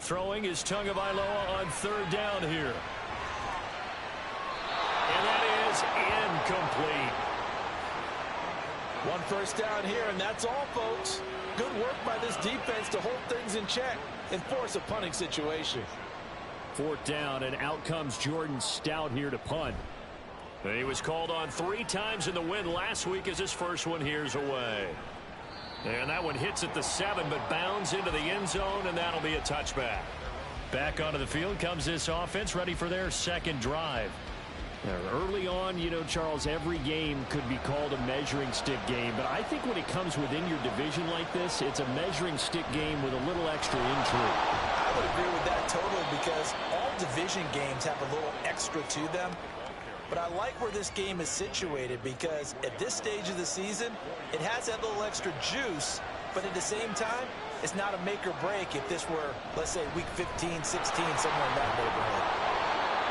Throwing is Tagovailoa on third down here. And that is incomplete. One first down here, and that's all, folks. Good work by this defense to hold things in check and force a punting situation. Fourth down, and out comes Jordan Stout here to punt. He was called on 3 times in the win last week as his first one here's away. And that one hits at the 7, but bounds into the end zone, and that'll be a touchback. Back onto the field comes this offense, ready for their second drive. Early on, you know, Charles, every game could be called a measuring stick game, but I think when it comes within your division like this, it's a measuring stick game with a little extra intrigue. I would agree with that totally, because all division games have a little extra to them. But I like where this game is situated, because at this stage of the season, it has that little extra juice, but at the same time, it's not a make or break if this were, let's say, week 15, 16, somewhere in that neighborhood.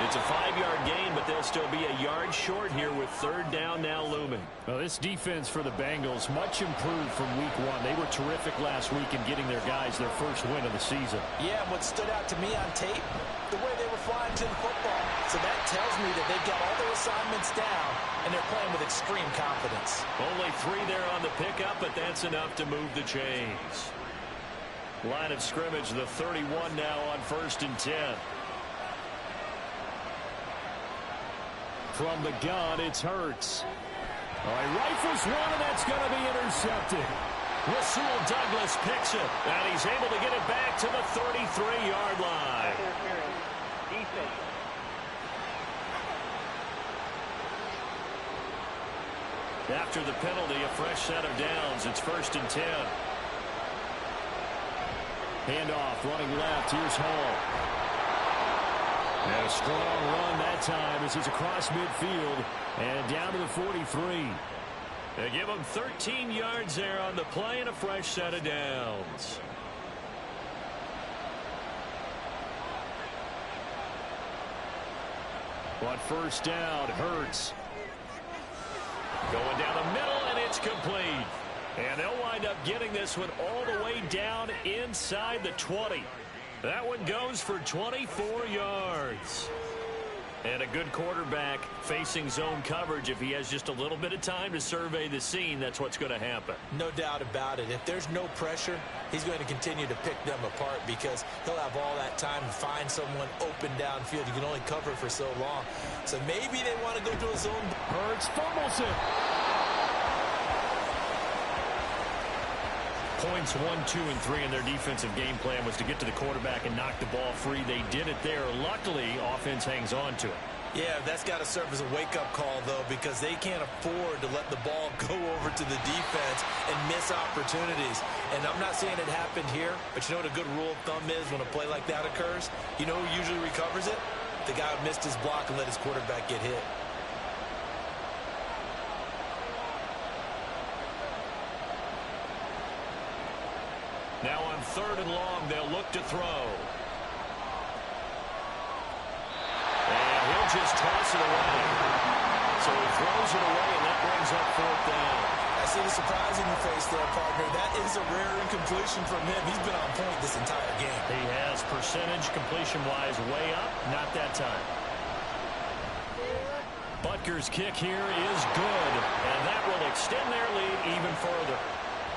It's a 5-yard gain, but they'll still be a yard short here with third down now looming. Well, this defense for the Bengals, much improved from week 1. They were terrific last week in getting their guys their first win of the season. Yeah, and what stood out to me on tape, the way they were flying to the football. So that tells me that they've got all their assignments down, and they're playing with extreme confidence. Only 3 there on the pickup, but that's enough to move the chains. Line of scrimmage, the 31 now on 1st and 10. From the gun, it's Hurts. All right, rifles one, and that's going to be intercepted. Rasul Douglas picks it, and he's able to get it back to the 33-yard line. After the penalty, a fresh set of downs. It's 1st and 10. Handoff, running left. Here's Hall. And a strong run that time as he's across midfield and down to the 43. They give him 13 yards there on the play and a fresh set of downs. On first down, Hurts. Going down the middle, and it's complete. And they'll wind up getting this one all the way down inside the 20. That one goes for 24 yards. And a good quarterback facing zone coverage. If he has just a little bit of time to survey the scene, that's what's going to happen. No doubt about it. If there's no pressure, he's going to continue to pick them apart, because he'll have all that time to find someone open downfield. You can only cover for so long. So maybe they want to go to a zone. Hurts fumbles it. Points 1, 2, and 3 in their defensive game plan was to get to the quarterback and knock the ball free. They did it there. Luckily, offense hangs on to it. Yeah, that's got to serve as a wake-up call, though, because they can't afford to let the ball go over to the defense and miss opportunities. And I'm not saying it happened here, but you know what a good rule of thumb is when a play like that occurs? You know who usually recovers it? The guy who missed his block and let his quarterback get hit. Now on 3rd and long, they'll look to throw. And he'll just toss it away. So he throws it away, and that brings up 4th down. I see the surprise in your face there, partner. That is a rare incompletion from him. He's been on point this entire game. He has percentage completion-wise way up. Not that time. Butker's kick here is good, and that will extend their lead even further.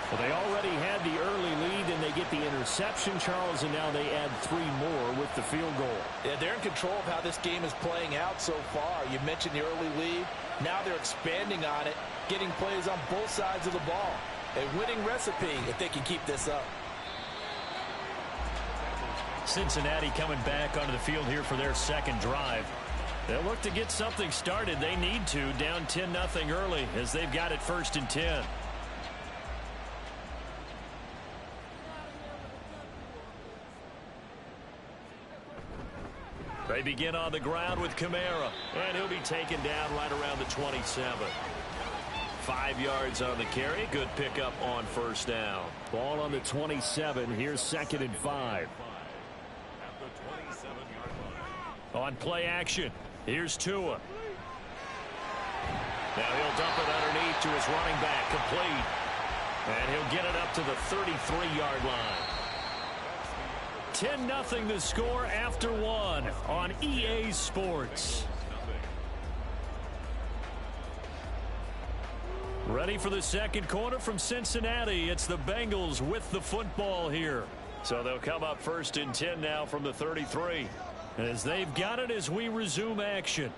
Well, they already had the early lead, and they get the interception, Charles, and now they add 3 more with the field goal. Yeah, they're in control of how this game is playing out so far. You mentioned the early lead. Now they're expanding on it, getting plays on both sides of the ball. A winning recipe if they can keep this up. Cincinnati coming back onto the field here for their second drive. They'll look to get something started. They need to, down 10-0 early as they've got it 1st and 10. They begin on the ground with Kamara, and he'll be taken down right around the 27. 5 yards on the carry. Good pickup on 1st down. Ball on the 27. Here's 2nd and 5. On play action, here's Tua. Now he'll dump it underneath to his running back, complete. And he'll get it up to the 33-yard line. 10-0 the score after one on EA Sports. Ready for the second quarter from Cincinnati. It's the Bengals with the football here. So they'll come up 1st and 10 now from the 33. As they've got it as we resume action.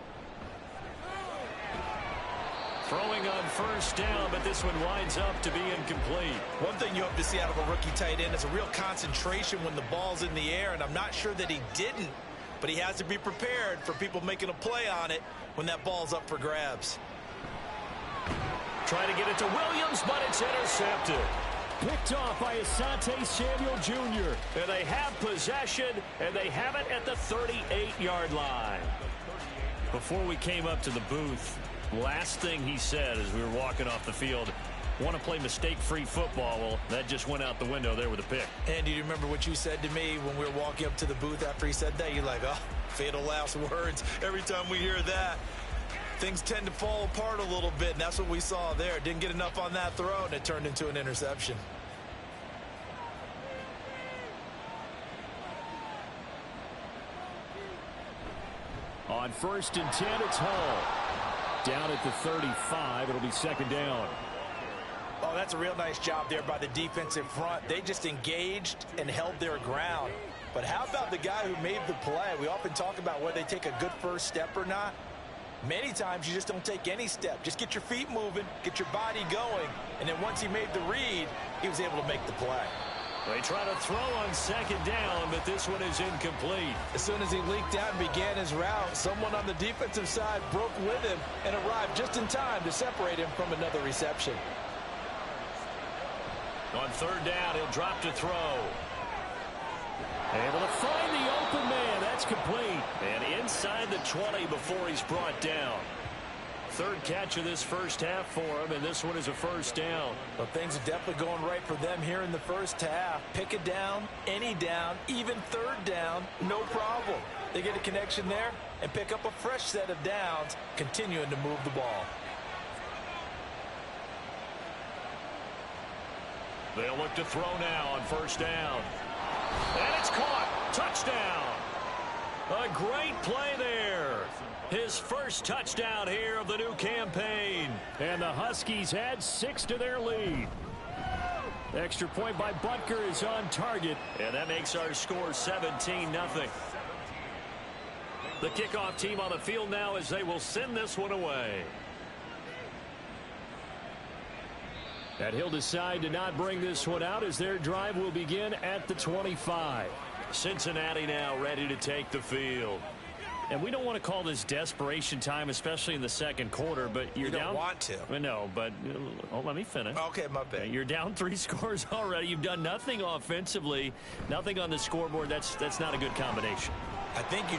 Throwing on 1st down, but this one winds up to be incomplete. One thing you hope to see out of a rookie tight end is a real concentration when the ball's in the air, and I'm not sure that he didn't, but he has to be prepared for people making a play on it when that ball's up for grabs. Trying to get it to Williams, but it's intercepted. Picked off by Asante Samuel Jr. And they have possession, and they have it at the 38-yard line. Before we came up to the booth, last thing he said as we were walking off the field, want to play mistake-free football. Well, that just went out the window there with a pick. And do you remember what you said to me when we were walking up to the booth after he said that? You're like, oh, fatal last words. Every time we hear that, things tend to fall apart a little bit, and that's what we saw there. Didn't get enough on that throw, and it turned into an interception. On 1st and 10, it's Hall. Down at the 35, it'll be 2nd down. Oh, that's a real nice job there by the defensive front. They just engaged and held their ground. But how about the guy who made the play? We often talk about whether they take a good first step or not. Many times you just don't take any step. Just get your feet moving, get your body going, and then once he made the read, he was able to make the play. They try to throw on 2nd down, but this one is incomplete. As soon as he leaked out and began his route, someone on the defensive side broke with him and arrived just in time to separate him from another reception. On 3rd down, he'll drop to throw. Able to find the open man. That's complete. And inside the 20 before he's brought down. 3rd catch of this first half for him, and this one is a 1st down. Well, things are definitely going right for them here in the first half. Pick a down, any down, even 3rd down, no problem. They get a connection there and pick up a fresh set of downs, continuing to move the ball. They'll look to throw now on 1st down. And it's caught. Touchdown. A great play there. His first touchdown here of the new campaign. And the Huskies add 6 to their lead. Extra point by Butker is on target. And that makes our score 17-0. The kickoff team on the field now as they will send this one away. And he'll decide to not bring this one out as their drive will begin at the 25. Cincinnati now ready to take the field. And we don't want to call this desperation time, especially in the second quarter, but you're down. You don't want to. No, but let me finish. Okay, my bad. You're down 3 scores already. You've done nothing offensively, nothing on the scoreboard. That's not a good combination. I think you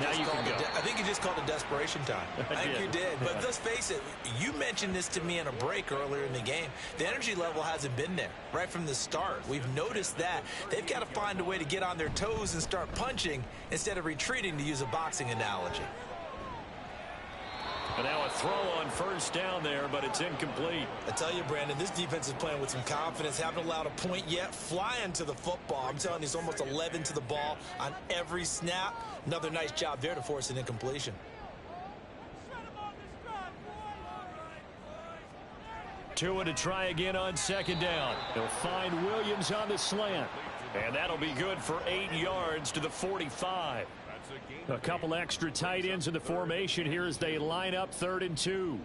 just called it desperation time. I think you did. But let's face it, you mentioned this to me in a break earlier in the game. The energy level hasn't been there right from the start. We've noticed that. They've got to find a way to get on their toes and start punching instead of retreating, to use a boxing analogy. And now a throw on 1st down there, but it's incomplete. I tell you, Brandon, this defense is playing with some confidence. Haven't allowed a point yet. Flying to the football. I'm telling you, it's almost 11 to the ball on every snap. Another nice job there to force an incompletion. Tua to try again on 2nd down. He'll find Williams on the slant. And that'll be good for 8 yards to the 45. A couple extra tight ends in the formation here as they line up 3rd and 2.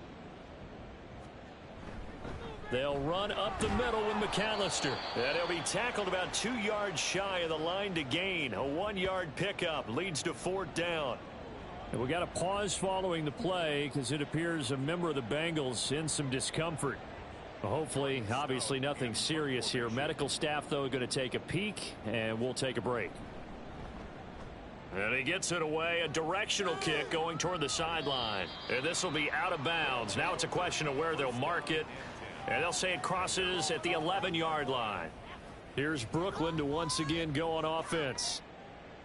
They'll run up the middle with McAllister. And he'll be tackled about 2 yards shy of the line to gain. A 1-yard pickup leads to 4th down. And we got a pause following the play because it appears a member of the Bengals in some discomfort. Hopefully, obviously nothing serious here. Medical staff, though, going to take a peek, and we'll take a break. And he gets it away, a directional kick going toward the sideline. And this will be out of bounds. Now it's a question of where they'll mark it. And they'll say it crosses at the 11-yard line. Here's Brooklyn to once again go on offense.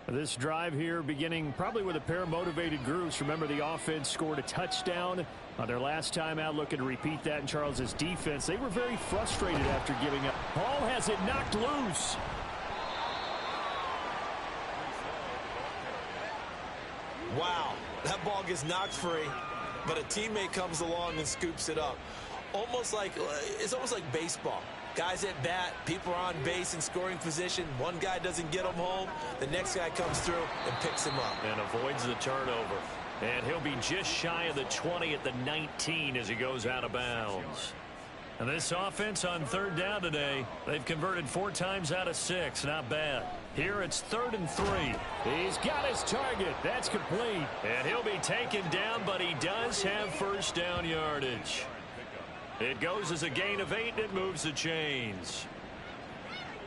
This drive here beginning probably with a pair of motivated groups. Remember, the offense scored a touchdown on their last time out. Looking to repeat that in Charles's defense. They were very frustrated after giving up. Hall has it knocked loose. Wow, that ball gets knocked free, but a teammate comes along and scoops it up. It's almost like baseball. Guys at bat, people are on base in scoring position. One guy doesn't get him home. The next guy comes through and picks him up. And avoids the turnover. And he'll be just shy of the 20 at the 19 as he goes out of bounds. And this offense on third down today, they've converted 4 times out of 6. Not bad. Here it's 3rd and 3. He's got his target. That's complete. And he'll be taken down, but he does have first down yardage. It goes as a gain of 8, and it moves the chains.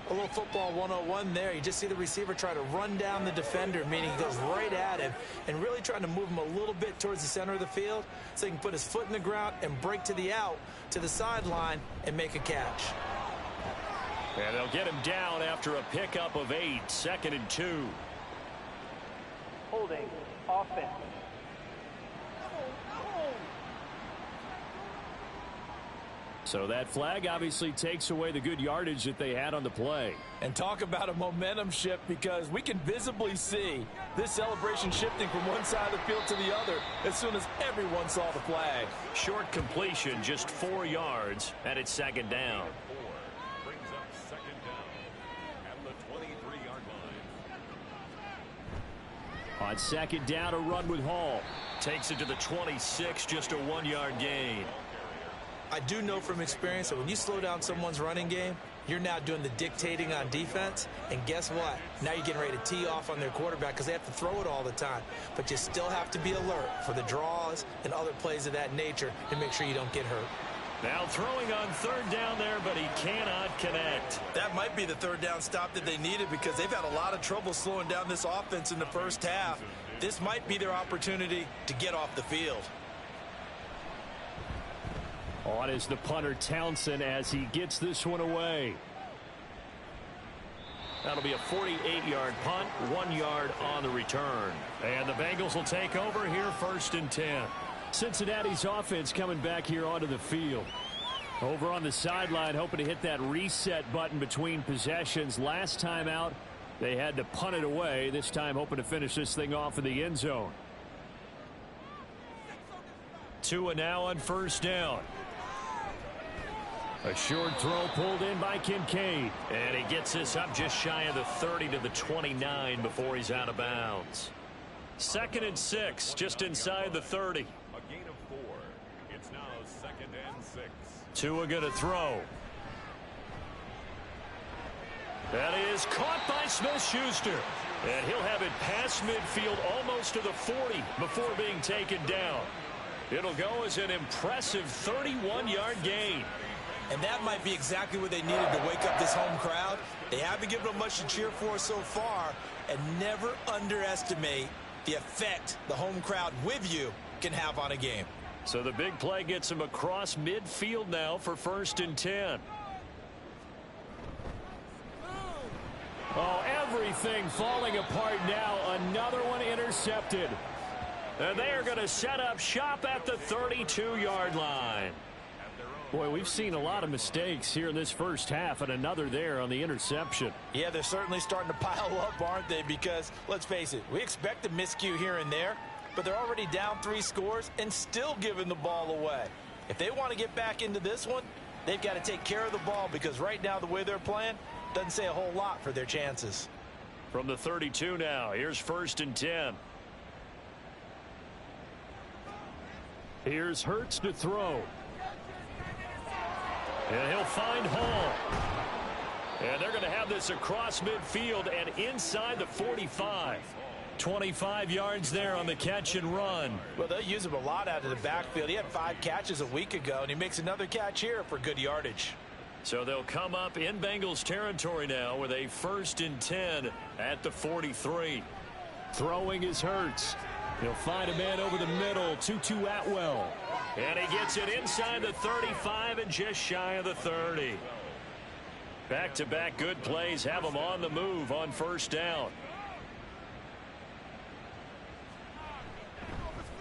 A little football 101 there. You just see the receiver try to run down the defender, meaning he goes right at him and really trying to move him a little bit towards the center of the field so he can put his foot in the ground and break to the out, to the sideline, and make a catch. And they'll get him down after a pickup of 8, 2nd and 2. Holding, offense. So that flag obviously takes away the good yardage that they had on the play. And talk about a momentum shift, because we can visibly see this celebration shifting from one side of the field to the other as soon as everyone saw the flag. Short completion, just 4 yards, and it's 2nd down. Brings up 2nd down at the 23-yard line. On 2nd down, a run with Hall. Takes it to the 26, just a 1-yard gain. I do know from experience that when you slow down someone's running game, you're now doing the dictating on defense. And guess what? Now you're getting ready to tee off on their quarterback because they have to throw it all the time. But you still have to be alert for the draws and other plays of that nature to make sure you don't get hurt. Now throwing on 3rd down there, but he cannot connect. That might be the 3rd down stop that they needed, because they've had a lot of trouble slowing down this offense in the first half. This might be their opportunity to get off the field. On is the punter, Townsend, as he gets this one away. That'll be a 48-yard punt, 1 yard on the return. And the Bengals will take over here, 1st and 10. Cincinnati's offense coming back here onto the field. Over on the sideline, hoping to hit that reset button between possessions. Last time out, they had to punt it away. This time hoping to finish this thing off in the end zone. Tua now on 1st down. A short throw pulled in by Kincaid. And he gets this up just shy of the 30 to the 29 before he's out of bounds. 2nd and 6, just inside the 30. A gain of 4. It's now 2nd and 6. Tua going to throw. That is caught by Smith-Schuster. And he'll have it past midfield almost to the 40 before being taken down. It'll go as an impressive 31-yard gain. And that might be exactly what they needed to wake up this home crowd. They haven't given them much to cheer for so far. And never underestimate the effect the home crowd with you can have on a game. So the big play gets him across midfield now for 1st and 10. Oh, everything falling apart now. Another one intercepted. And they are going to set up shop at the 32-yard line. Boy, we've seen a lot of mistakes here in this first half, and another there on the interception. Yeah, they're certainly starting to pile up, aren't they? Because, let's face it, we expect a miscue here and there, but they're already down 3 scores and still giving the ball away. If they want to get back into this one, they've got to take care of the ball, because right now the way they're playing doesn't say a whole lot for their chances. From the 32 now, here's 1st and 10. Here's Hurts to throw. And he'll find Hall. And they're going to have this across midfield and inside the 45. 25 yards there on the catch and run. Well, they'll use him a lot out of the backfield. He had 5 catches a week ago, and he makes another catch here for good yardage. So they'll come up in Bengals territory now with a 1st and 10 at the 43. Throwing is Hurts. He'll find a man over the middle, Tutu Atwell. And he gets it inside the 35 and just shy of the 30. Back-to-back good plays have him on the move on 1st down.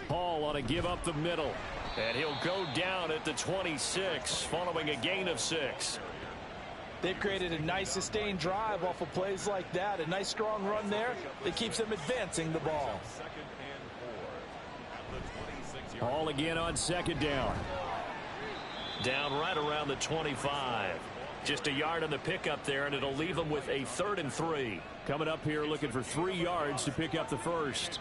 Hall on a give up the middle. And he'll go down at the 26 following a gain of 6. They've created a nice sustained drive off of plays like that. A nice strong run there that keeps them advancing the ball. 2nd and Ball again on second down. Down right around the 25. Just a yard on the pickup there, and it'll leave them with a 3rd and 3. Coming up here looking for 3 yards to pick up the first.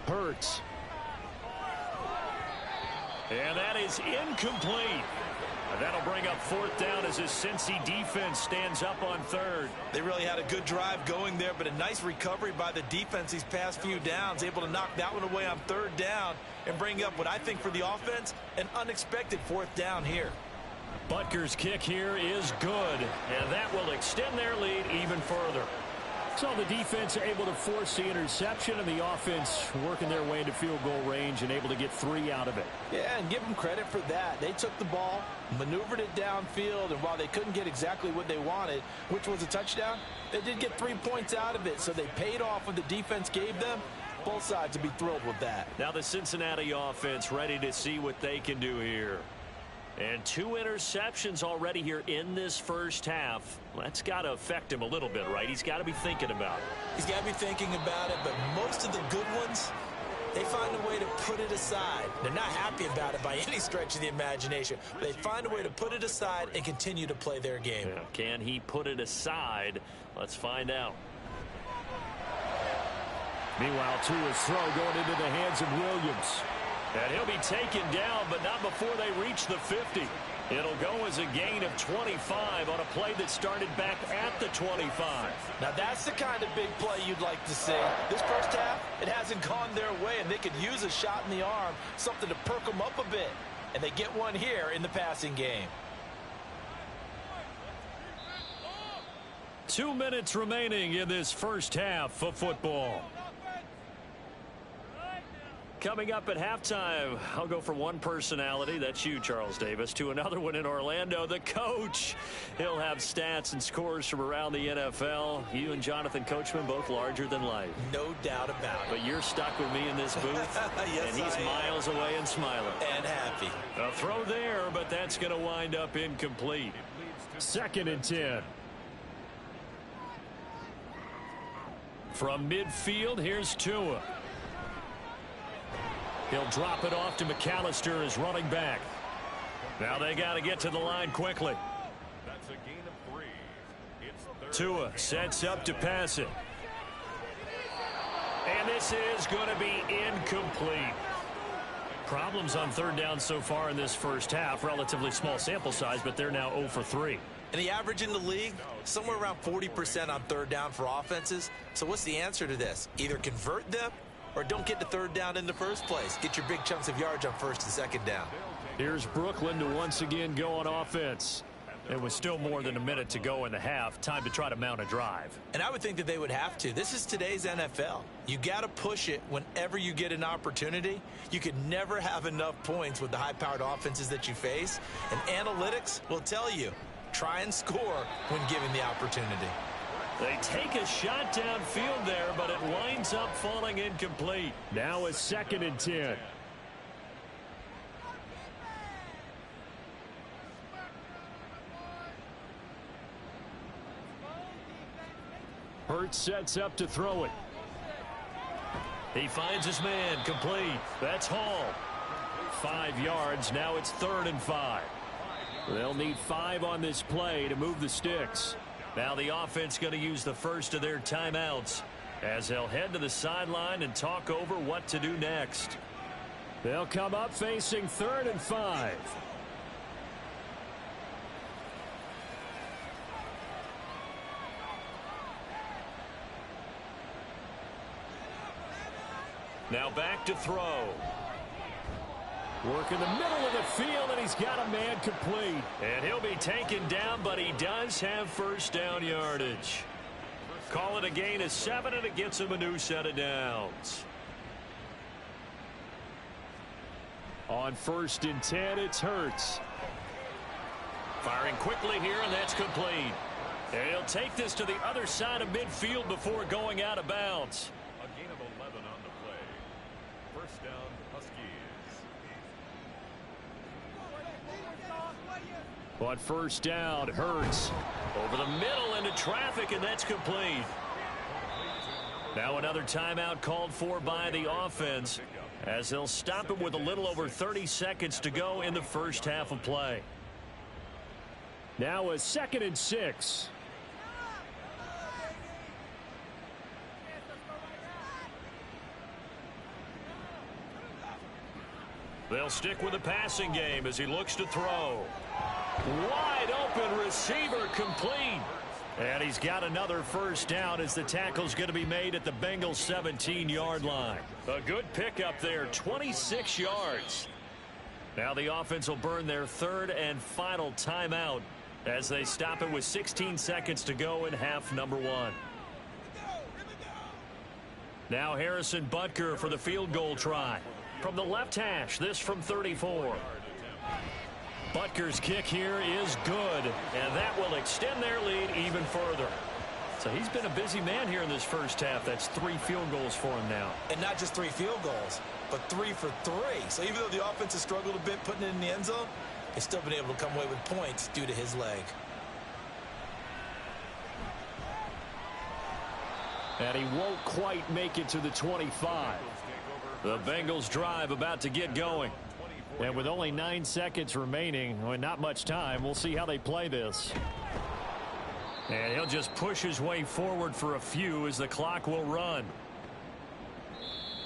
Hurts. And that is incomplete. That'll bring up 4th down as his Cincy defense stands up on 3rd. They really had a good drive going there, but a nice recovery by the defense these past few downs, able to knock that one away on 3rd down and bring up what I think for the offense, an unexpected 4th down here. Butker's kick here is good, and that will extend their lead even further. So the defense able to force the interception, and the offense working their way into field goal range and able to get 3 out of it. Yeah, and give them credit for that. They took the ball, maneuvered it downfield, and while they couldn't get exactly what they wanted, which was a touchdown, they did get 3 points out of it, so they paid off what the defense gave them. Both sides would be thrilled with that. Now the Cincinnati offense ready to see what they can do here. And 2 interceptions already here in this first half. That's got to affect him a little bit, right? He's got to be thinking about it. He's got to be thinking about it, but most of the good ones, they find a way to put it aside. They're not happy about it by any stretch of the imagination. But they find a way to put it aside and continue to play their game. Yeah, can he put it aside? Let's find out. Meanwhile, Tua's throw going into the hands of Williams. And he'll be taken down, but not before they reach the 50. It'll go as a gain of 25 on a play that started back at the 25. Now that's the kind of big play you'd like to see. This first half, it hasn't gone their way, and they could use a shot in the arm, something to perk them up a bit. And they get one here in the passing game. 2 minutes remaining in this first half of football. Coming up at halftime, I'll go from one personality, that's you, Charles Davis, to another one in Orlando, the coach. He'll have stats and scores from around the NFL. You and Jonathan Coachman, both larger than life. No doubt about it. But you're stuck with me in this booth, yes, and he's miles away and smiling. And happy. A throw there, but that's going to wind up incomplete. 2nd and 10. From midfield, here's Tua. He'll drop it off to McAllister as running back. Now they got to get to the line quickly. That's a gain of 3. It's Tua sets up to pass it. And this is going to be incomplete. Problems on 3rd down so far in this first half. Relatively small sample size, but they're now 0 for 3. And the average in the league, somewhere around 40% on 3rd down for offenses. So what's the answer to this? Either convert them or don't get the 3rd down in the first place. Get your big chunks of yards on 1st and 2nd down. Here's Brooklyn to once again go on offense. It was still more than a minute to go in the half. Time to try to mount a drive. And I would think that they would have to. This is today's NFL. You got to push it whenever you get an opportunity. You could never have enough points with the high-powered offenses that you face. And analytics will tell you, try and score when given the opportunity. They take a shot downfield there, but it winds up falling incomplete. Now a 2nd and 10. Hurts sets up to throw it. He finds his man, complete. That's Hall. 5 yards, now it's 3rd and 5. They'll need 5 on this play to move the sticks. Now the offense going to use the first of their timeouts as they'll head to the sideline and talk over what to do next. They'll come up facing 3rd and 5. Now back to throw. Work in the middle of the field, and he's got a man complete. And he'll be taken down, but he does have 1st down yardage. Call it a gain of 7, and it gets him a new set of downs. On 1st and 10, it's Hurts. Firing quickly here, and that's complete. And he'll take this to the other side of midfield before going out of bounds. a gain of 11 on the play. 1st down, Huskies. On 1st down, Hurts over the middle into traffic, and that's complete. Now another timeout called for by the offense as they'll stop it with a little over 30 seconds to go in the first half of play. Now a 2nd and 6. They'll stick with the passing game as he looks to throw. Wide open receiver complete. And he's got another first down as the tackle's going to be made at the Bengals 17-yard line. A good pickup there, 26 yards. Now the offense will burn their 3rd and final timeout as they stop it with 16 seconds to go in half number 1. Now Harrison Butker for the field goal try. From the left hash, this from 34. Butker's kick here is good, and that will extend their lead even further. So he's been a busy man here in this first half. That's 3 field goals for him now. And not just 3 field goals, but 3 for 3. So even though the offense has struggled a bit putting it in the end zone, they've still been able to come away with points due to his leg. And he won't quite make it to the 25. The Bengals drive about to get going. And with only 9 seconds remaining, well, not much time, we'll see how they play this. And he'll just push his way forward for a few as the clock will run.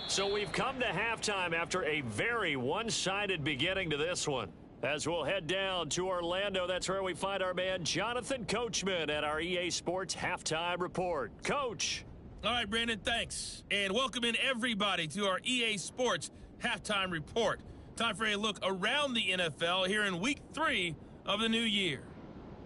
So we've come to halftime after a very one-sided beginning to this one. As we'll head down to Orlando, that's where we find our man Jonathan Coachman at our EA Sports Halftime Report. Coach. All right, Brandon, thanks. And welcome in everybody to our EA Sports Halftime Report. Time for a look around the NFL here in Week 3 of the new year.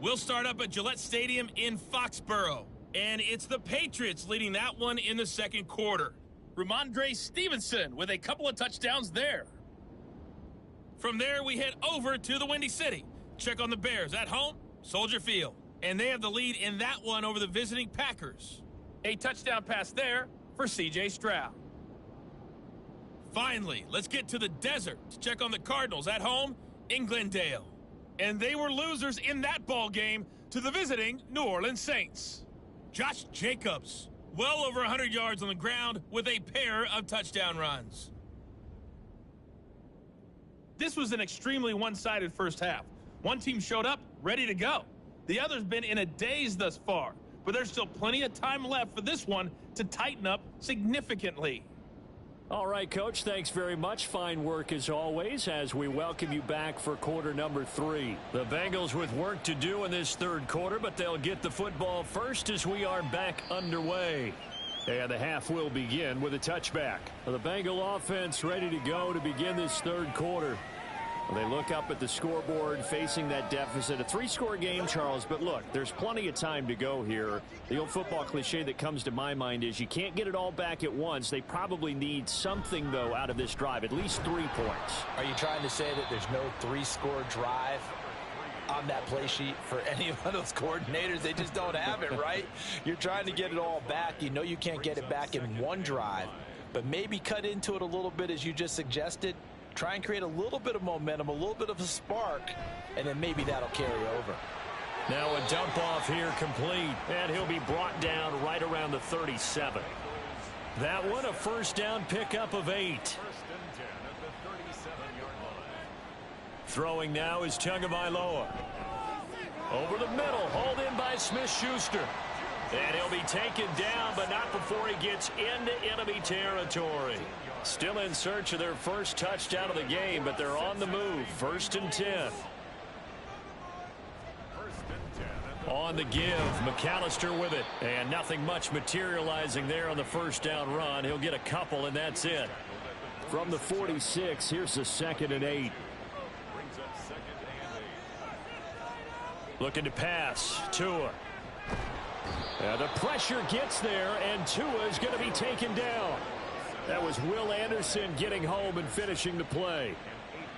We'll start up at Gillette Stadium in Foxborough. And it's the Patriots leading that one in the second quarter. Ramondre Stevenson with a couple of touchdowns there. From there, we head over to the Windy City. Check on the Bears at home, Soldier Field. And they have the lead in that one over the visiting Packers. A touchdown pass there for C.J. Stroud. Finally, let's get to the desert to check on the Cardinals at home in Glendale. And they were losers in that ball game to the visiting New Orleans Saints. Josh Jacobs, well over 100 yards on the ground with a pair of touchdown runs. This was an extremely one-sided first half. One team showed up ready to go. The other's been in a daze thus far, but there's still plenty of time left for this one to tighten up significantly. All right, Coach, thanks very much. Fine work as always as we welcome you back for quarter number 3. The Bengals with work to do in this third quarter, but they'll get the football first as we are back underway. And the half will begin with a touchback. The Bengal offense ready to go to begin this third quarter. They look up at the scoreboard facing that deficit. A 3-score game, Charles, but look, there's plenty of time to go here. The old football cliche that comes to my mind is you can't get it all back at once. They probably need something, though, out of this drive, at least 3 points. Are you trying to say that there's no 3-score drive on that play sheet for any of those coordinators? They just don't have it, right? You're trying to get it all back. You know you can't get it back in one drive, but maybe cut into it a little bit as you just suggested. Try and create a little bit of momentum, a little bit of a spark, and then maybe that'll carry over. Now a dump off here complete, and he'll be brought down right around the 37. That one a first down pickup of 8. Throwing now is Tagovailoa. Over the middle, hauled in by Smith-Schuster. And he'll be taken down, but not before he gets into enemy territory. Still in search of their first touchdown of the game, but they're on the move. 1st and 10. On the give, McAllister with it. And nothing much materializing there on the first down run. He'll get a couple, and that's it. From the 46, here's the 2nd and 8. Looking to pass. Tua. The pressure gets there, and Tua is going to be taken down. That was Will Anderson getting home and finishing the play.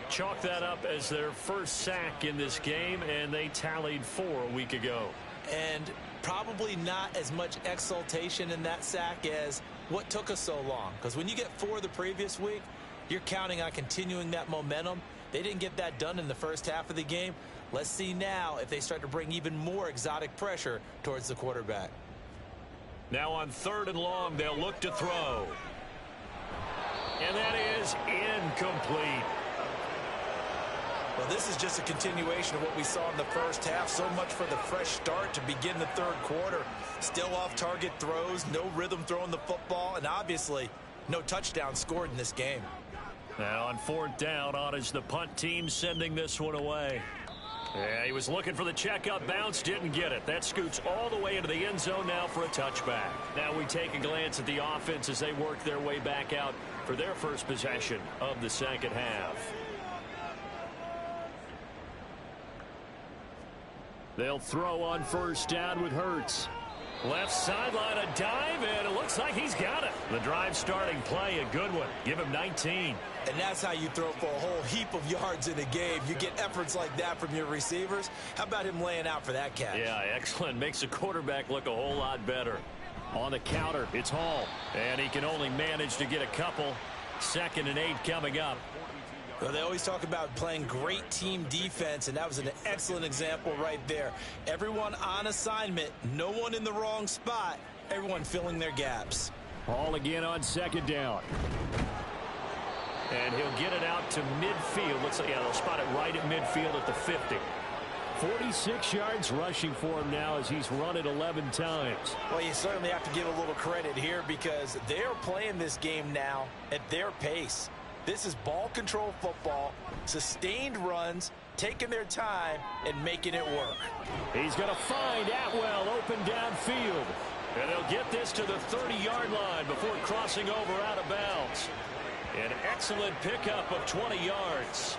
Chalk that up as their first sack in this game, and they tallied 4 a week ago. And probably not as much exultation in that sack as what took us so long. Because when you get 4 the previous week, you're counting on continuing that momentum. They didn't get that done in the first half of the game. Let's see now if they start to bring even more exotic pressure towards the quarterback. Now on 3rd and long, they'll look to throw. And that is incomplete. Well, this is just a continuation of what we saw in the first half. So much for the fresh start to begin the 3rd quarter. Still off-target throws, no rhythm throwing the football, and obviously no touchdown scored in this game. Now on 4th down, on is the punt team sending this one away. Yeah, he was looking for the checkup bounce, didn't get it. That scoots all the way into the end zone now for a touchback. Now we take a glance at the offense as they work their way back out for their first possession of the 2nd half. They'll throw on 1st down with Hurts. Left sideline, a dive, and it looks like he's got it. The drive starting play, a good one. Give him 19. And that's how you throw for a whole heap of yards in a game. You get efforts like that from your receivers. How about him laying out for that catch? Yeah, excellent. Makes the quarterback look a whole lot better. On the counter, it's Hall. And he can only manage to get a couple. 2nd and 8 coming up. Well, they always talk about playing great team defense, and that was an excellent example right there. Everyone on assignment, no one in the wrong spot, everyone filling their gaps. Hall again on 2nd down. And he'll get it out to midfield. Looks like, yeah, they'll spot it right at midfield at the 50. 46 yards rushing for him now as he's run it 11 times. Well, you certainly have to give a little credit here because they're playing this game now at their pace. This is ball control football, sustained runs, taking their time, and making it work. He's going to find Atwell open downfield. And they'll get this to the 30-yard line before crossing over out of bounds. An excellent pickup of 20 yards.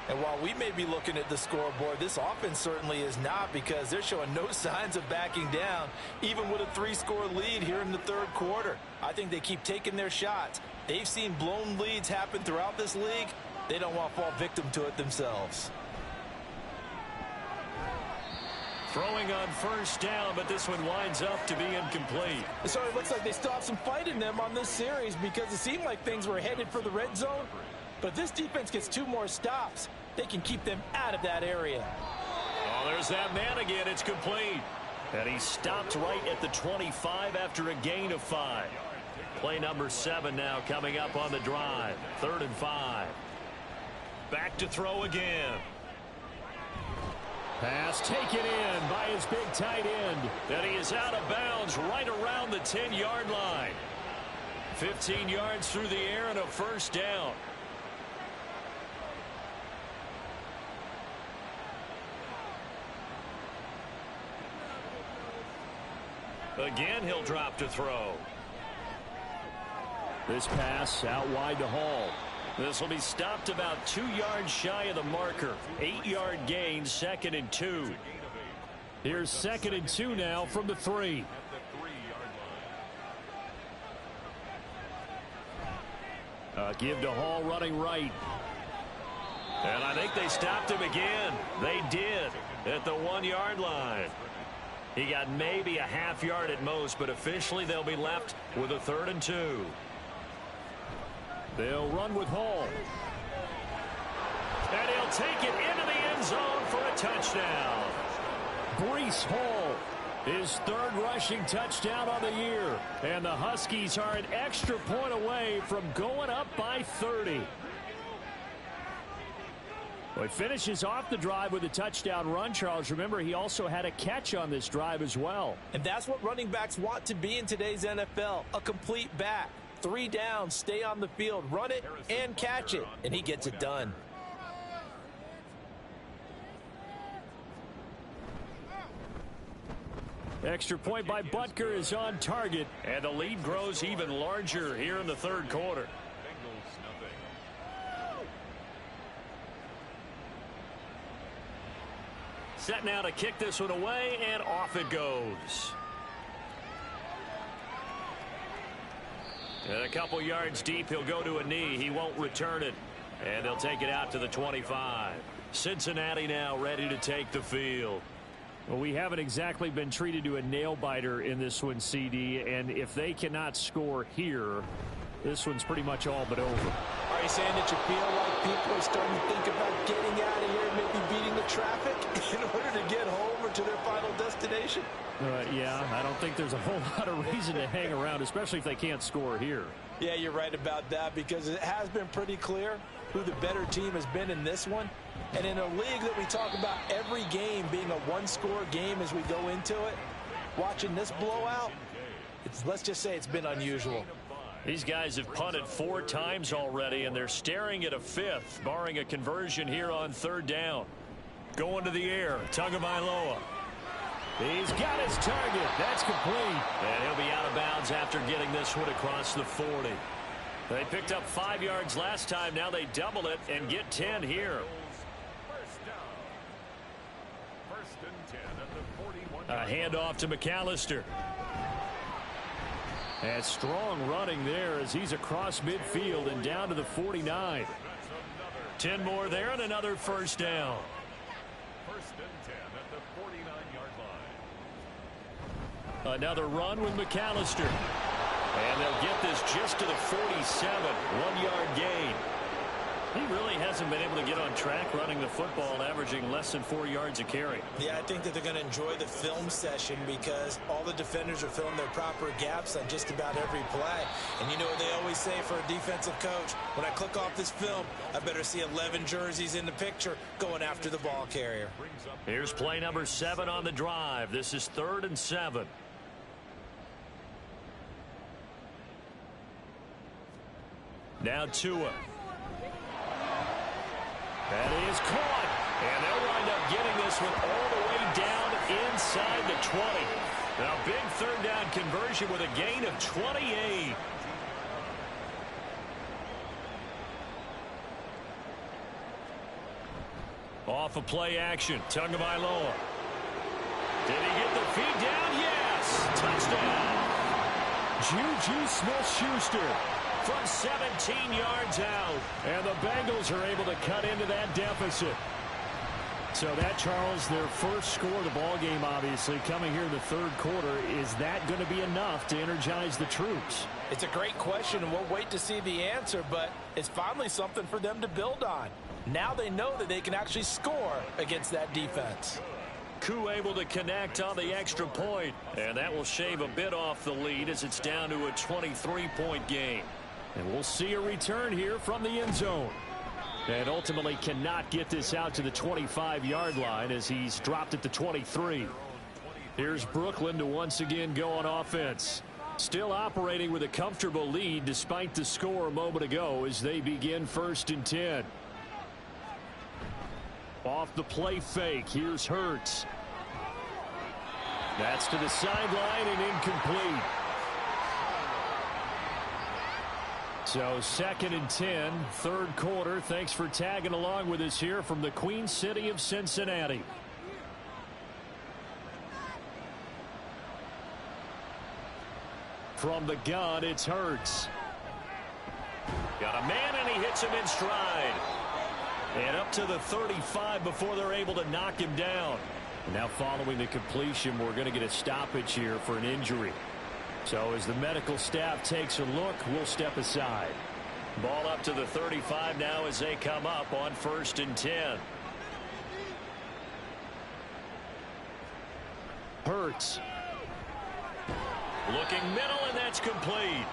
And while we may be looking at the scoreboard, this offense certainly is not because they're showing no signs of backing down, even with a 3-score lead here in the 3rd quarter. I think they keep taking their shots. They've seen blown leads happen throughout this league. They don't want to fall victim to it themselves. Throwing on 1st down, but this one winds up to be incomplete. So it looks like they still have some fight in them on this series because it seemed like things were headed for the red zone. But if this defense gets 2 more stops, they can keep them out of that area. Oh, there's that man again. It's complete. And he stopped right at the 25 after a gain of 5. Play number 7 now coming up on the drive. 3rd and 5. Back to throw again. Pass taken in by his big tight end. And he is out of bounds right around the 10-yard line. 15 yards through the air and a 1st down. Again, he'll drop to throw. This pass out wide to Hall. This will be stopped about 2 yards shy of the marker. 8-yard gain, 2nd and 2. Here's 2nd and 2 now from the 3. Give to Hall running right. And I think they stopped him again. They did at the 1-yard line. He got maybe a half yard at most, but officially they'll be left with a 3rd and 2. They'll run with Hall. And he'll take it into the end zone for a touchdown. Breece Hall, his 3rd rushing touchdown on the year. And the Huskies are an extra point away from going up by 30. Well, he finishes off the drive with a touchdown run, Charles. Remember, he also had a catch on this drive as well. And that's what running backs want to be in today's NFL, a complete back. 3 downs, stay on the field, run it, and catch it. And he gets it done. Extra point by Butker is on target. And the lead grows even larger here in the 3rd quarter. Set now to kick this one away, and off it goes. And a couple yards deep, he'll go to a knee. He won't return it. And they'll take it out to the 25. Cincinnati now ready to take the field. Well, we haven't exactly been treated to a nail-biter in this one, CD. And if they cannot score here, this one's pretty much all but over. Are you saying that you feel like people are starting to think about getting out of here, maybe beating the traffic in order to get home or to their final destination? Yeah, I don't think there's a whole lot of reason to hang around, especially if they can't score here. Yeah, you're right about that, because it has been pretty clear who the better team has been in this one. And in a league that we talk about every game being a one-score game as we go into it, watching this blowout, let's just say it's been unusual. These guys have punted 4 times already, and they're staring at a 5th, barring a conversion here on 3rd down. Going to the air, Tagovailoa. He's got his target. That's complete. And he'll be out of bounds after getting this one across the 40. They picked up 5 yards last time. Now they double it and get 10 here. First and 10 at the 41. A handoff to McAllister. And strong running there as he's across midfield and down to the 49. 10 more there and another first down. First and 10 at the 49-yard line. Another run with McAllister. And they'll get this just to the 47. 1-yard gain. He really hasn't been able to get on track running the football, averaging less than 4 yards a carry. Yeah, I think that they're going to enjoy the film session because all the defenders are filling their proper gaps on just about every play. And you know what they always say for a defensive coach? When I click off this film, I better see 11 jerseys in the picture going after the ball carrier. Here's play number 7 on the drive. This is 3rd and 7. Now Tua. That is caught. And they'll wind up getting this one all the way down inside the 20. Now big 3rd down conversion with a gain of 28. Off of play action. Tagovailoa. Did he get the feet down? Yes. Touchdown. Juju Smith-Schuster from 17 yards out. And the Bengals are able to cut into that deficit. So that, Charles, their first score of the ball game, obviously, coming here in the 3rd quarter. Is that going to be enough to energize the troops? It's a great question, and we'll wait to see the answer, but it's finally something for them to build on. Now they know that they can actually score against that defense. Koo able to connect on the extra point, and that will shave a bit off the lead as it's down to a 23-point game. And we'll see a return here from the end zone. And ultimately cannot get this out to the 25-yard line as he's dropped it to 23. Here's Brooklyn to once again go on offense. Still operating with a comfortable lead despite the score a moment ago as they begin 1st and 10. Off the play fake. Here's Hurts. That's to the sideline and incomplete. So 2nd and 10, 3rd quarter. Thanks for tagging along with us here from the Queen City of Cincinnati. From the gun, it's Hurts. Got a man, and he hits him in stride. And up to the 35 before they're able to knock him down. Now following the completion, we're going to get a stoppage here for an injury. So as the medical staff takes a look, we'll step aside. Ball up to the 35 now as they come up on 1st and 10. Hurts. Looking middle, and that's complete.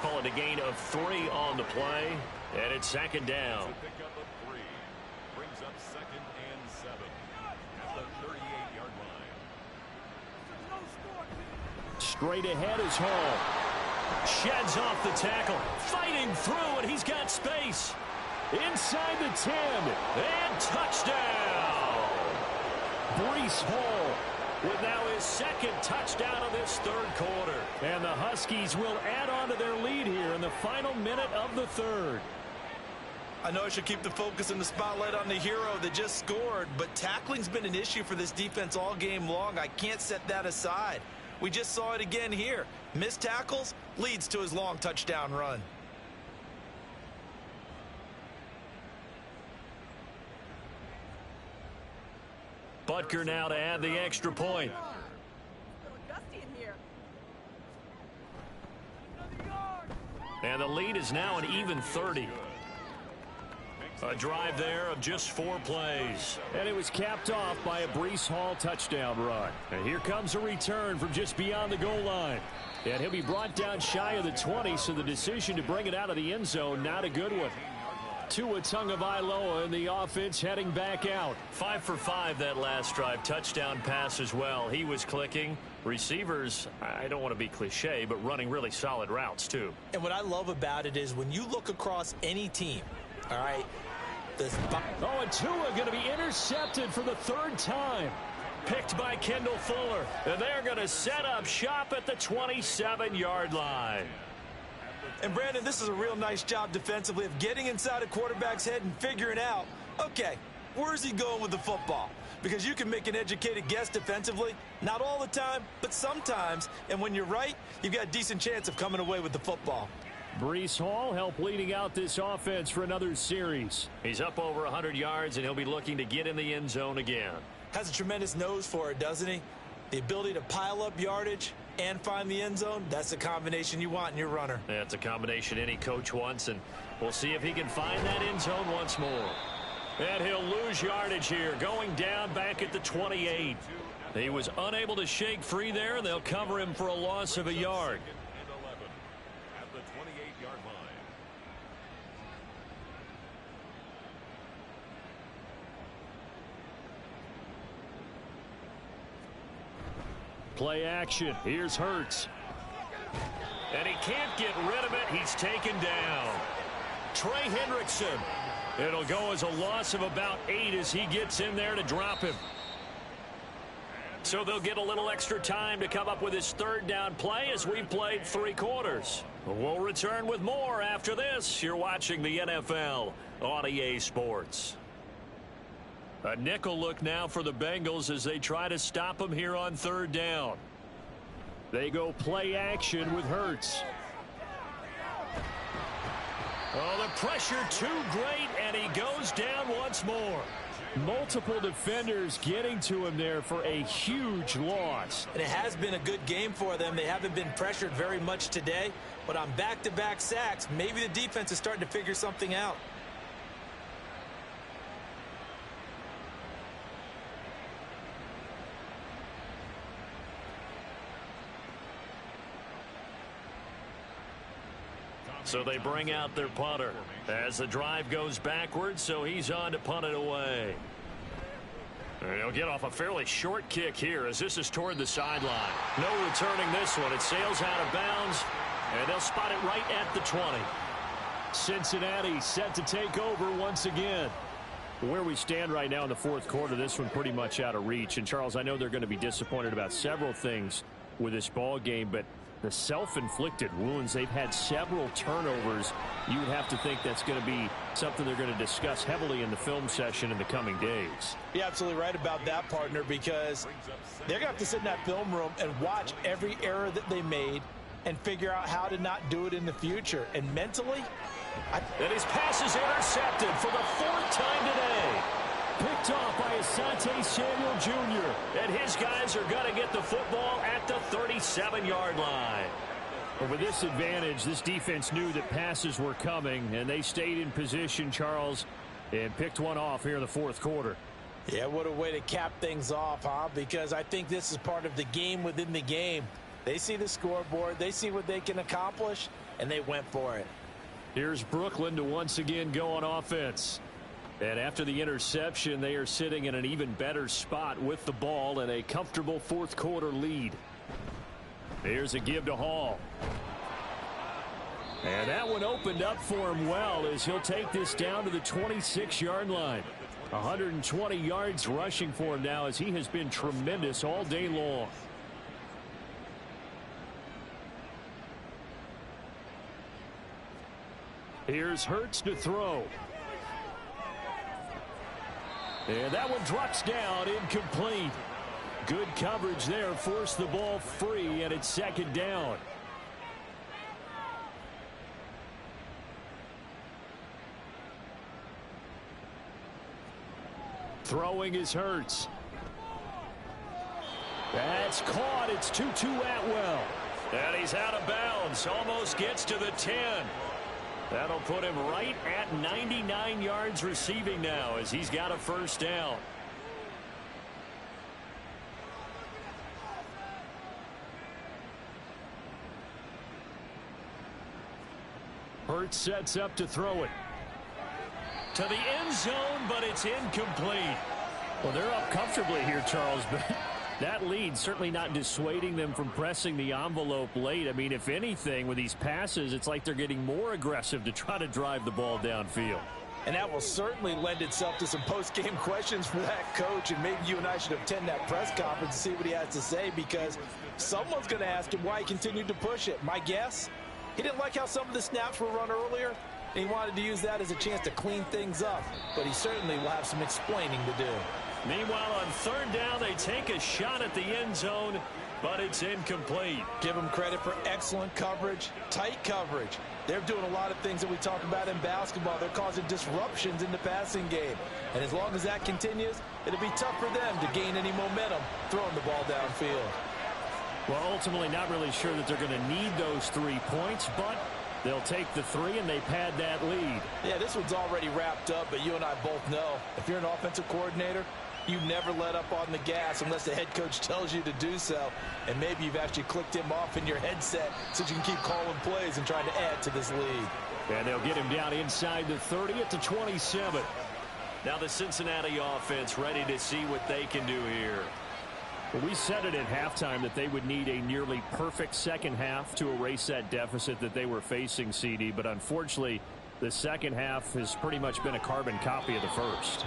Call it a gain of 3 on the play, and it's 2nd down. Pick up a 3. Brings up 2nd and 7 at the 38-yard line. Straight ahead is Hall. Sheds off the tackle. Fighting through, and he's got space. Inside the 10. And touchdown. Breece Hall with now his 2nd touchdown of this 3rd quarter. And the Huskies will add on to their lead here in the final minute of the 3rd. I know I should keep the focus and the spotlight on the hero that just scored, but tackling's been an issue for this defense all game long. I can't set that aside. We just saw it again here. Missed tackles leads to his long touchdown run. Butker now to add the extra point. And the lead is now an even 30. A drive there of just 4 plays. And it was capped off by a Breece Hall touchdown run. And here comes a return from just beyond the goal line. And he'll be brought down shy of the 20, so the decision to bring it out of the end zone, not a good one. Tua Tagovailoa and the offense heading back out. 5 for 5 that last drive. Touchdown pass as well. He was clicking. Receivers, I don't want to be cliche, but running really solid routes too. And what I love about it is when you look across any team, all right, and Tua going to be intercepted for the 3rd time. Picked by Kendall Fuller. And they're going to set up shop at the 27-yard line. And, Brandon, this is a real nice job defensively of getting inside a quarterback's head and figuring out, okay, where's he going with the football? Because you can make an educated guess defensively, not all the time, but sometimes. And when you're right, you've got a decent chance of coming away with the football. Breece Hall helped leading out this offense for another series. He's up over 100 yards, and he'll be looking to get in the end zone again. Has a tremendous nose for it, doesn't he? The ability to pile up yardage and find the end zone, that's the combination you want in your runner. That's a combination any coach wants, and we'll see if he can find that end zone once more. And he'll lose yardage here, going down back at the 28. He was unable to shake free there, and they'll cover him for a loss of a yard. At the 28-yard line. Play action. Here's Hurts. And he can't get rid of it. He's taken down. Trey Hendrickson. It'll go as a loss of about 8 as he gets in there to drop him. So they'll get a little extra time to come up with his 3rd down play as we've played 3 quarters. We'll return with more after this. You're watching the NFL on EA Sports. A nickel look now for the Bengals as they try to stop him here on 3rd down. They go play action with Hurts. Oh, the pressure too great, and he goes down once more. Multiple defenders getting to him there for a huge loss. And it has been a good game for them. They haven't been pressured very much today, but on back-to-back sacks, maybe the defense is starting to figure something out. So they bring out their punter as the drive goes backwards, so he's on to punt it away. And he'll get off a fairly short kick here as this is toward the sideline. No returning this one. It sails out of bounds, and they'll spot it right at the 20. Cincinnati set to take over once again. Where we stand right now in the 4th quarter, this one pretty much out of reach. And, Charles, I know they're going to be disappointed about several things with this ball game, but the self-inflicted wounds, they've had several turnovers. You would have to think that's going to be something they're going to discuss heavily in the film session in the coming days. You're absolutely right about that, partner, because they're going to have to sit in that film room and watch every error that they made and figure out how to not do it in the future. And mentally, and his pass is intercepted for the 4th time today. Picked off by Asante Samuel Jr. And his guys are going to get the football at the 37-yard line. But with this advantage, this defense knew that passes were coming, and they stayed in position, Charles, and picked one off here in the 4th quarter. Yeah, what a way to cap things off, huh? Because I think this is part of the game within the game. They see the scoreboard, they see what they can accomplish, and they went for it. Here's Brooklyn to once again go on offense. And after the interception, they are sitting in an even better spot with the ball and a comfortable 4th quarter lead. Here's a give to Hall. And that one opened up for him well as he'll take this down to the 26-yard line. 120 yards rushing for him now as he has been tremendous all day long. Here's Hurts to throw. And that one drops down, incomplete. Good coverage there, forced the ball free, and it's 2nd down. Throwing is Hurts. That's caught. It's Tutu Atwell. And he's out of bounds. Almost gets to the 10. That'll put him right at 99 yards receiving now as he's got a first down. Hurts sets up to throw it. To the end zone, but it's incomplete. Well, they're up comfortably here, Charles, but that lead certainly not dissuading them from pressing the envelope late. I mean, if anything, with these passes, it's like they're getting more aggressive to try to drive the ball downfield. And that will certainly lend itself to some post-game questions for that coach, and maybe you and I should attend that press conference and see what he has to say, because someone's going to ask him why he continued to push it. My guess, he didn't like how some of the snaps were run earlier, and he wanted to use that as a chance to clean things up, but he certainly will have some explaining to do. Meanwhile, on third down, they take a shot at the end zone, but it's incomplete. Give them credit for excellent coverage, tight coverage. They're doing a lot of things that we talk about in basketball. They're causing disruptions in the passing game. And as long as that continues, it'll be tough for them to gain any momentum throwing the ball downfield. Well, ultimately, not really sure that they're going to need those 3 points, but they'll take the 3 and they pad that lead. Yeah, this one's already wrapped up, but you and I both know if you're an offensive coordinator, you never let up on the gas unless the head coach tells you to do so. And maybe you've actually clicked him off in your headset so you can keep calling plays and trying to add to this lead. And they'll get him down inside the 30 at the 27. Now the Cincinnati offense ready to see what they can do here. Well, we said it at halftime that they would need a nearly perfect second half to erase that deficit that they were facing, CD. But unfortunately, the second half has pretty much been a carbon copy of the first.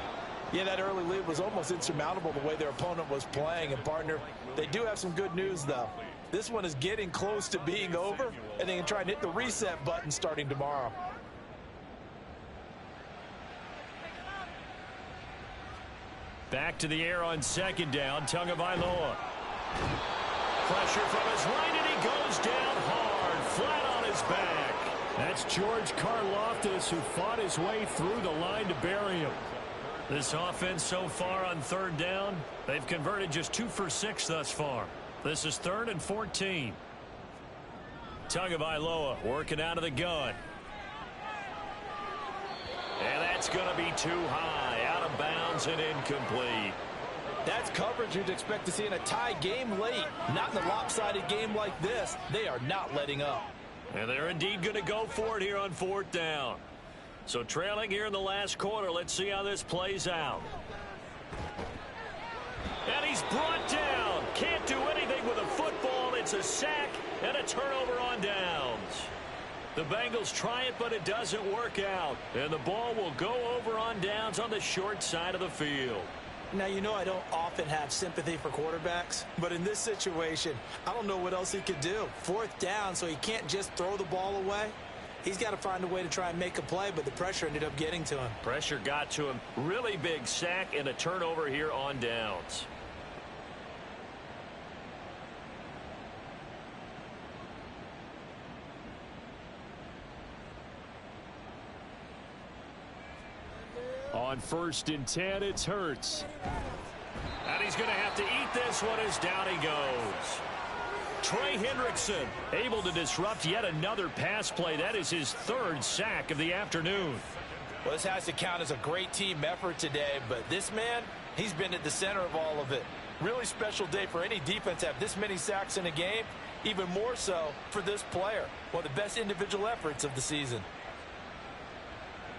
Yeah, that early lead was almost insurmountable the way their opponent was playing. And, partner, they do have some good news, though. This one is getting close to being over, and they can try and hit the reset button starting tomorrow. Back to the air on second down, Tagovailoa. Pressure from his right, and he goes down hard, flat on his back. That's George Karlaftis, who fought his way through the line to bury him. This offense so far on third down, they've converted just 2 for 6 thus far. This is 3rd and 14. Tagovailoa working out of the gun. And that's going to be too high, out of bounds and incomplete. That's coverage you'd expect to see in a tie game late. Not in a lopsided game like this. They are not letting up. And they're indeed going to go for it here on 4th down. So trailing here in the last quarter, let's see how this plays out. And he's brought down. Can't do anything with a football. It's a sack and a turnover on downs. The Bengals try it, but it doesn't work out. And the ball will go over on downs on the short side of the field. Now, you know I don't often have sympathy for quarterbacks, but in this situation, I don't know what else he could do. 4th down, so he can't just throw the ball away. He's got to find a way to try and make a play, but the pressure ended up getting to him. Pressure got to him. Really big sack and a turnover here on downs. On 1st and 10, it's Hurts. And he's going to have to eat this one as down he goes. Trey Hendrickson able to disrupt yet another pass play. That is his 3rd sack of the afternoon. Well, this has to count as a great team effort today, but this man, he's been at the center of all of it. Really special day for any defense to have this many sacks in a game, even more so for this player. One of the best individual efforts of the season.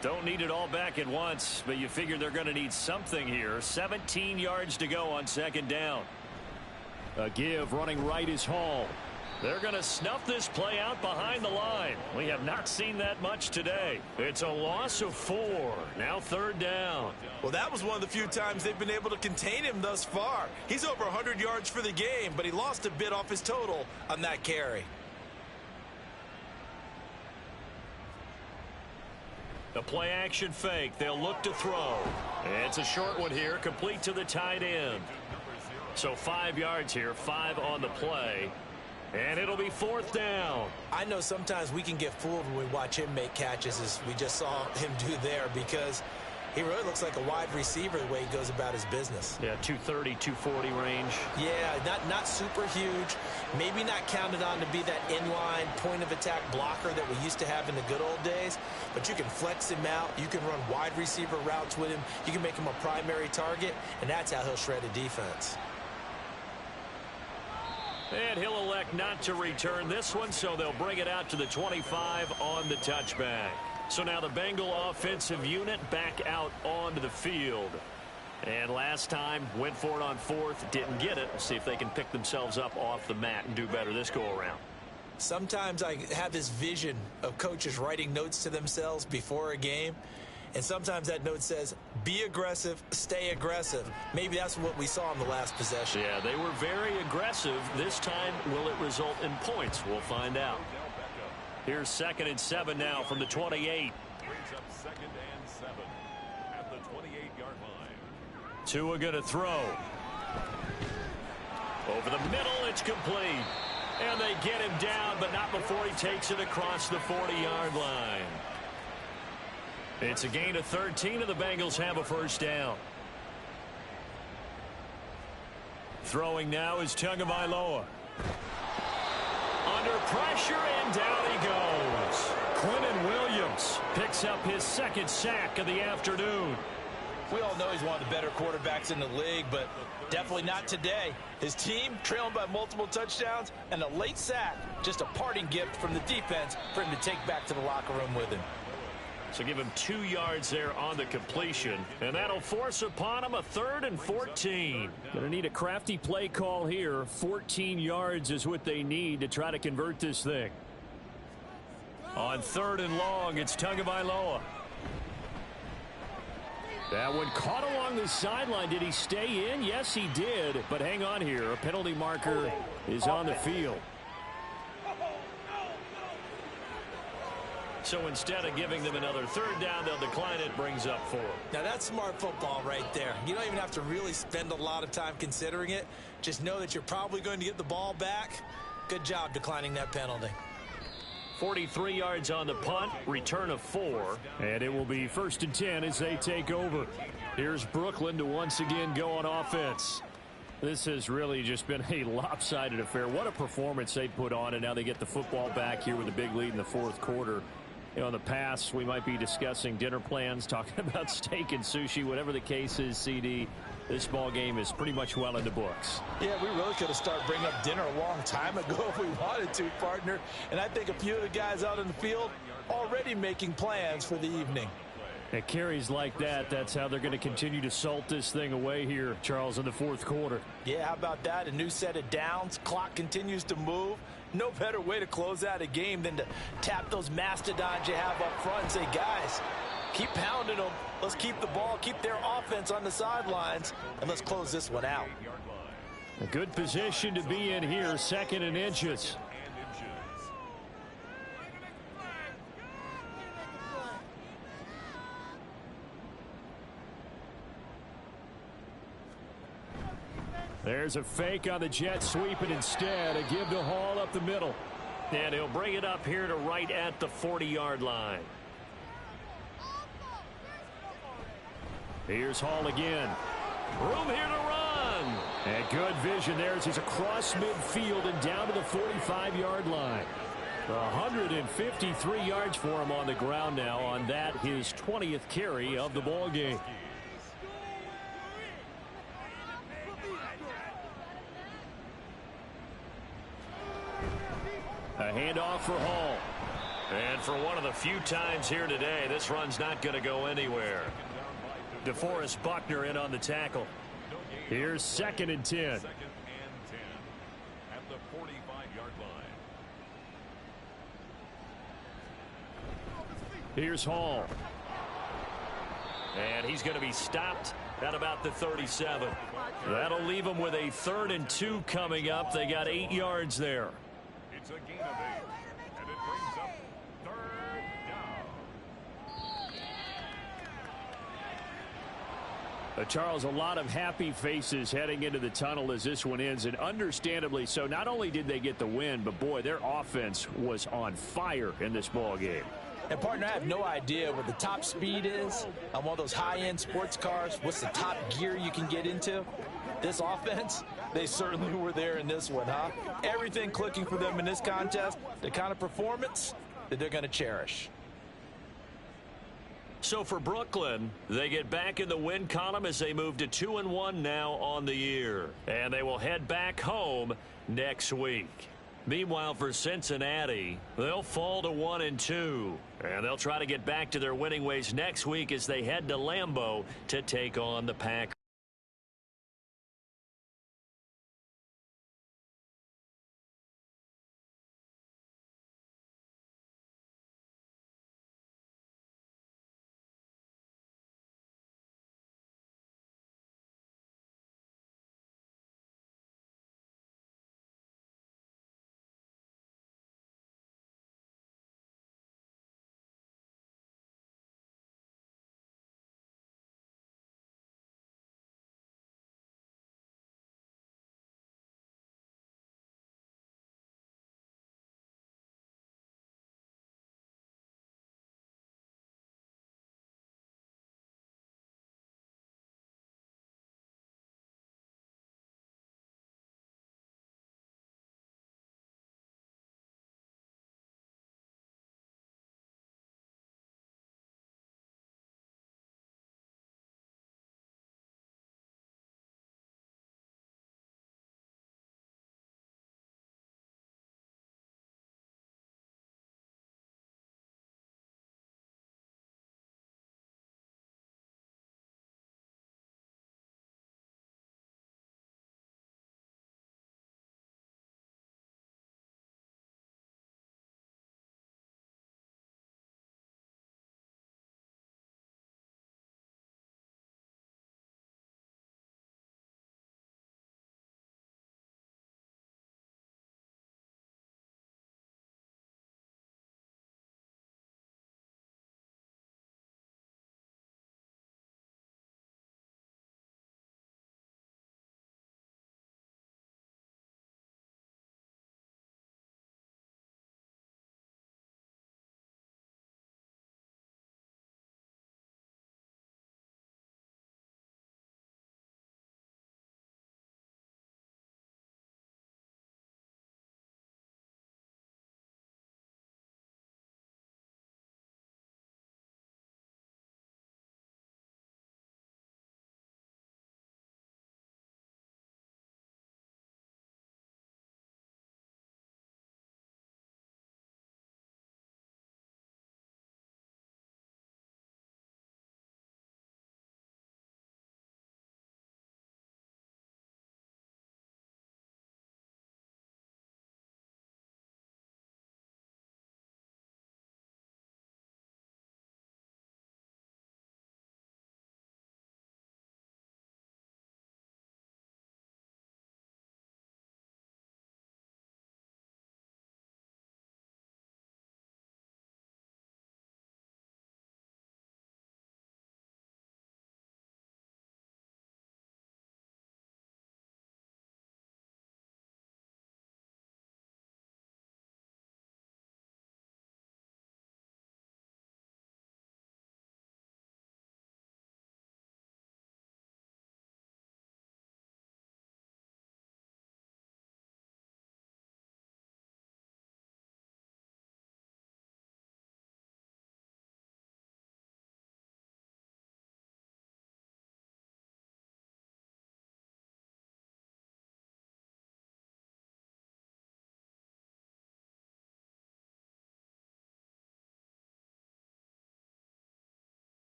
Don't need it all back at once, but you figure they're going to need something here. 17 yards to go on 2nd down. A give running right is Hall. They're going to snuff this play out behind the line. We have not seen that much today. It's a loss of 4. Now 3rd down. Well, that was one of the few times they've been able to contain him thus far. He's over 100 yards for the game, but he lost a bit off his total on that carry. The play action fake. They'll look to throw. It's a short one here, complete to the tight end. So 5 yards here, 5 on the play. And it'll be 4th down. I know sometimes we can get fooled when we watch him make catches, as we just saw him do there, because He really looks like a wide receiver the way he goes about his business. Yeah, 230, 240 range. Yeah, not super huge. Maybe not counted on to be that inline point-of-attack blocker that we used to have in the good old days. But you can flex him out. You can run wide receiver routes with him. You can make him a primary target, and that's how he'll shred a defense. And he'll elect not to return this one, so they'll bring it out to the 25 on the touchback. So now the Bengal offensive unit back out onto the field. And last time, went for it on fourth, didn't get it. See if they can pick themselves up off the mat and do better this go-around. Sometimes I have this vision of coaches writing notes to themselves before a game. And sometimes that note says, be aggressive, stay aggressive. Maybe that's what we saw in the last possession. Yeah, they were very aggressive. This time, will it result in points? We'll find out. Here's 2nd and 7 now from the 28. Brings up 2nd and 7 at the 28-yard line. Tua going to throw. Over the middle, it's complete. And they get him down, but not before he takes it across the 40-yard line. It's a gain of 13, and the Bengals have a first down. Throwing now is Tagovailoa. Under pressure, and down he goes. Quentin Williams picks up his 2nd sack of the afternoon. We all know he's one of the better quarterbacks in the league, but definitely not today. His team trailing by multiple touchdowns, and a late sack, just a parting gift from the defense for him to take back to the locker room with him. So give him 2 yards there on the completion, and that'll force upon him a 3rd and 14. Going to need a crafty play call here. 14 yards is what they need to try to convert this thing. On 3rd and long, it's Tagovailoa. That one caught along the sideline. Did he stay in? Yes, he did. But hang on here. A penalty marker is on the field. So instead of giving them another 3rd down, they'll decline it. Brings up 4. Now that's smart football right there. You don't even have to really spend a lot of time considering it. Just know that you're probably going to get the ball back. Good job declining that penalty. 43 yards on the punt, return of 4. And it will be 1st and 10 as they take over. Here's Brooklyn to once again go on offense. This has really just been a lopsided affair. What a performance they put on, and now they get the football back here with a big lead in the 4th quarter. You know, in the past, we might be discussing dinner plans, talking about steak and sushi, whatever the case is, CD. This ball game is pretty much well in the books. Yeah, we really could have started bringing up dinner a long time ago if we wanted to, partner. And I think a few of the guys out in the field already making plans for the evening. At carries like that, that's how they're going to continue to salt this thing away here, Charles, in the 4th quarter. Yeah, how about that? A new set of downs. Clock continues to move. No better way to close out a game than to tap those mastodons you have up front and say, guys, keep pounding them. Let's keep the ball, keep their offense on the sidelines, and let's close this one out. A good position to be in here, 2nd and inches. There's a fake on the jet sweep, and instead a give to Hall up the middle. And he'll bring it up here to right at the 40-yard line. Here's Hall again. Room here to run. And good vision there as he's across midfield and down to the 45-yard line. 153 yards for him on the ground now on that, his 20th carry of the ball game. A handoff for Hall. And for one of the few times here today, this run's not going to go anywhere. DeForest Buckner in on the tackle. Here's 2nd and 10. 2nd and 10 at the 45-yard line. Here's Hall. And he's going to be stopped at about the 37. That'll leave them with a 3rd and 2 coming up. They got 8 yards there. It's a gain of 8, and it brings up 3rd down. Charles, a lot of happy faces heading into the tunnel as this one ends, and understandably so. Not only did they get the win, but boy, their offense was on fire in this ball game. And, partner, I have no idea what the top speed is on one of those high-end sports cars. What's the top gear you can get into? This offense, they certainly were there in this one, huh? Everything clicking for them in this contest, the kind of performance that they're going to cherish. So for Brooklyn, they get back in the win column as they move to 2-1 now on the year. And they will head back home next week. Meanwhile, for Cincinnati, they'll fall to 1-2. And they'll try to get back to their winning ways next week as they head to Lambeau to take on the Packers.